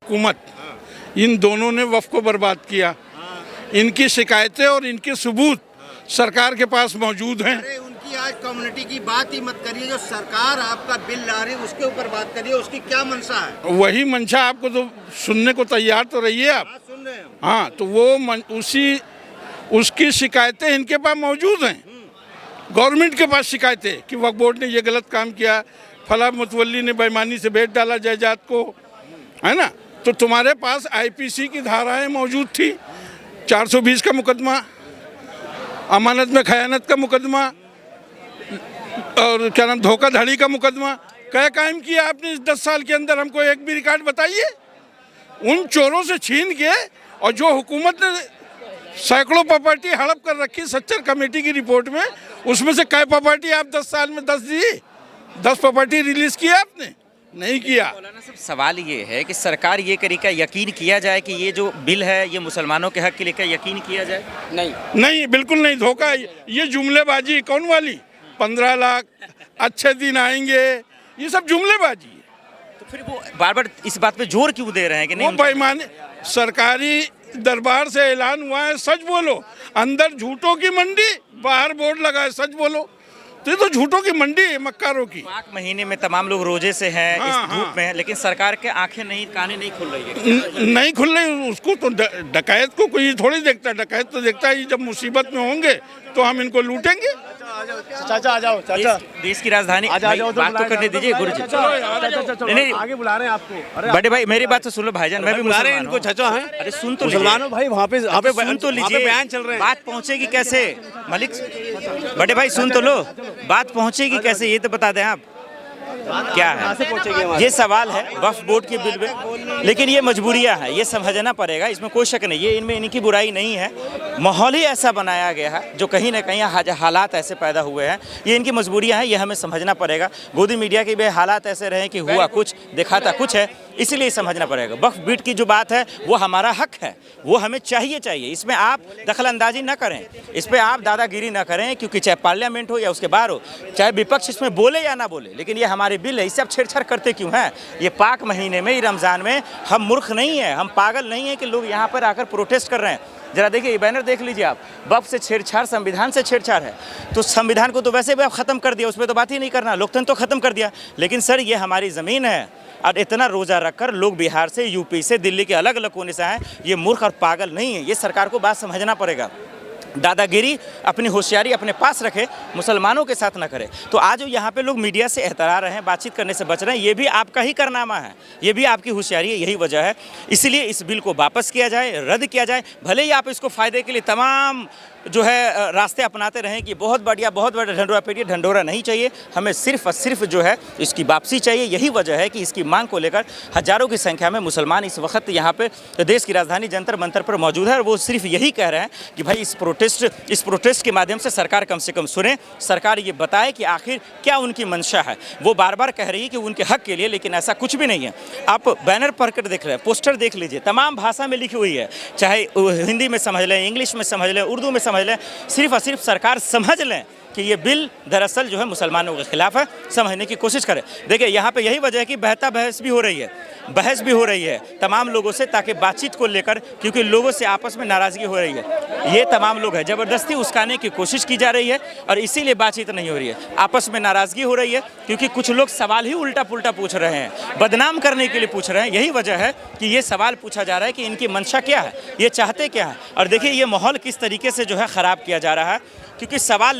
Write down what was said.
हुकूमत, इन दोनों ने वक्फ को बर्बाद किया। इनकी शिकायतें और इनके सबूत सरकार के पास मौजूद हैं। अरे उनकी आज कम्युनिटी की बात ही मत करिए, जो सरकार आपका बिल ला रही है उसके ऊपर बात करिए, उसकी क्या मंशा है। वही मंशा आपको तो सुनने को तैयार तो रहिए आप। हाँ, सुन रहे हैं। हाँ, तो वो उसकी शिकायतें इनके पास मौजूद हैं। गवर्नमेंट के पास शिकायतें कि वक्फ बोर्ड ने ये गलत काम किया, फला मुतवल्ली ने बेईमानी से बेच डाला जायदाद को, है ना। तो तुम्हारे पास आईपीसी की धाराएं मौजूद थी, 420 का मुकदमा, अमानत में खयानत का मुकदमा और क्या नाम धोखाधड़ी का मुकदमा। क्या कायम किया आपने इस 10 साल के अंदर? हमको एक भी रिकॉर्ड बताइए। उन चोरों से छीन के, और जो हुकूमत ने सैकड़ों प्रॉपर्टी हड़प कर रखी सच्चर कमेटी की रिपोर्ट में, उसमें से कई प्रॉपर्टी आप 10 साल में 10 दी? 10 प्रॉपर्टी रिलीज किया आपने? नहीं किया। मौलाना साहब, सवाल ये है कि सरकार ये करे क्या यकीन किया जाए कि ये जो बिल है ये मुसलमानों के हक के लिए क्या यकीन किया जाए? नहीं, बिल्कुल नहीं। धोखा, ये जुमलेबाजी कौन वाली? 15 लाख अच्छे दिन आएंगे, ये सब जुमलेबाजी है। तो फिर वो बार बार इस बात पे जोर क्यों दे रहे हैं कि नहीं? वो बेईमानी, सरकारी दरबार से ऐलान हुआ है, सच बोलो। अंदर झूठों की मंडी, बाहर बोर्ड लगा है, सच बोलो। तो ये तो झूठों की मंडी है, मक्कारों की। पाक महीने में तमाम लोग रोजे से हैं, हाँ, इस धूप में है, लेकिन सरकार के आंखें नहीं, कानें नहीं खुल रही है। नहीं खुल रही। उसको तो डकैत को कोई थोड़ी देखता है। डकैत तो देखता है जब मुसीबत में होंगे तो हम इनको लूटेंगे। चाचा आ जाओ, चाचा देश की राजधानी, बात तो करने दीजिए गुरुजी। नहीं, आगे बुला रहे हैं आपको। बड़े भाई मेरी बात तो सुन लो भाईजान, मैं भी बुला रहे हैं मुसलमान इनको, चाचा हैं। अरे सुन तो मुसलमान हो भाई, वहाँ पे सुन तो लीजिए, बयान चल रहे हैं। बात पहुंचेगी कैसे मलिक? बड़े भाई सुन तो लो, बात पहुंचेगी कैसे ये तो बता दें आप। क्या है ये सवाल है वक्फ बोर्ड के बिल में, लेकिन ये मजबूरियां हैं, ये समझना पड़ेगा, इसमें कोई शक नहीं। ये इनमें इनकी बुराई नहीं है, माहौल ही ऐसा बनाया गया है, जो कहीं ना कहीं हालात ऐसे पैदा हुए हैं, ये इनकी मजबूरियां हैं, ये हमें समझना पड़ेगा। गोदी मीडिया के भी हालात ऐसे रहे कि हुआ कुछ दिखाता कुछ है, इसीलिए समझना पड़ेगा। वक्फ बोर्ड की जो बात है वो हमारा हक है, वो हमें चाहिए। इसमें आप दखल अंदाजी न करें, इस पर आप दादागिरी न करें, क्योंकि चाहे पार्लियामेंट हो या उसके बाहर हो, चाहे विपक्ष इसमें बोले या ना बोले, लेकिन ये हमारे बिल है, इससे आप छेड़छाड़ करते क्यों हैं? ये पाक महीने में, रमज़ान में हम मूर्ख नहीं हैं, हम पागल नहीं हैं कि लोग यहाँ पर आकर प्रोटेस्ट कर रहे हैं। जरा देखिए ये बैनर देख लीजिए आप, वक्फ से छेड़छाड़ संविधान से छेड़छाड़ है। तो संविधान को तो वैसे भी आप ख़त्म कर दिया, उसमें तो बात ही नहीं करना, लोकतंत्र तो ख़त्म कर दिया। लेकिन सर ये हमारी ज़मीन है, और इतना रोज़ा रखकर लोग बिहार से, यूपी से, दिल्ली के अलग अलग कोने से आए, ये मूर्ख और पागल नहीं है। ये सरकार को बात समझना पड़ेगा। दादागिरी, अपनी होशियारी अपने पास रखे, मुसलमानों के साथ ना करे। तो आज यहाँ पे लोग मीडिया से एतरा रहे हैं, बातचीत करने से बच रहे हैं, ये भी आपका ही कारनामा है, ये भी आपकी होशियारी है, यही वजह है। इसलिए इस बिल को वापस किया जाए, रद्द किया जाए। भले ही आप इसको फ़ायदे के लिए तमाम जो है रास्ते अपनाते रहें कि बहुत बढ़िया ढंडोरा पीटिए, ढंडोरा नहीं चाहिए हमें, सिर्फ और सिर्फ जो है इसकी वापसी चाहिए। यही वजह है कि इसकी मांग को लेकर हज़ारों की संख्या में मुसलमान इस वक्त यहाँ पे देश की राजधानी जंतर मंतर पर मौजूद है, और वो सिर्फ यही कह रहे हैं कि भाई इस प्रोटेस्ट के माध्यम से सरकार कम से कम सुने, सरकार ये बताए कि आखिर क्या उनकी मंशा है। वो बार बार कह रही है कि उनके हक के लिए, लेकिन ऐसा कुछ भी नहीं है। आप बैनर पढ़कर देख रहे हैं, पोस्टर देख लीजिए, तमाम भाषा में लिखी हुई है, चाहे हिंदी में समझ लें, इंग्लिश में समझ लें, उर्दू में समझ लें, सिर्फ और सिर्फ सरकार समझ लें कि ये बिल दरअसल जो है मुसलमानों के खिलाफ है, समझने की कोशिश करें। देखिए यहाँ पे यही वजह है कि बहस भी हो रही है तमाम लोगों से, ताकि बातचीत को लेकर, क्योंकि लोगों से आपस में नाराज़गी हो रही है, ये तमाम लोग हैं ज़बरदस्ती उस्काने की कोशिश की जा रही है, और इसीलिए बातचीत नहीं हो रही है, आपस में नाराज़गी हो रही है, क्योंकि कुछ लोग सवाल ही उल्टा पुल्टा पूछ रहे हैं, बदनाम करने के लिए पूछ रहे हैं। यही वजह है कि ये सवाल पूछा जा रहा है कि इनकी मंशा क्या है, ये चाहते क्या है। और देखिए ये माहौल किस तरीके से जो है ख़राब किया जा रहा है, क्योंकि सवाल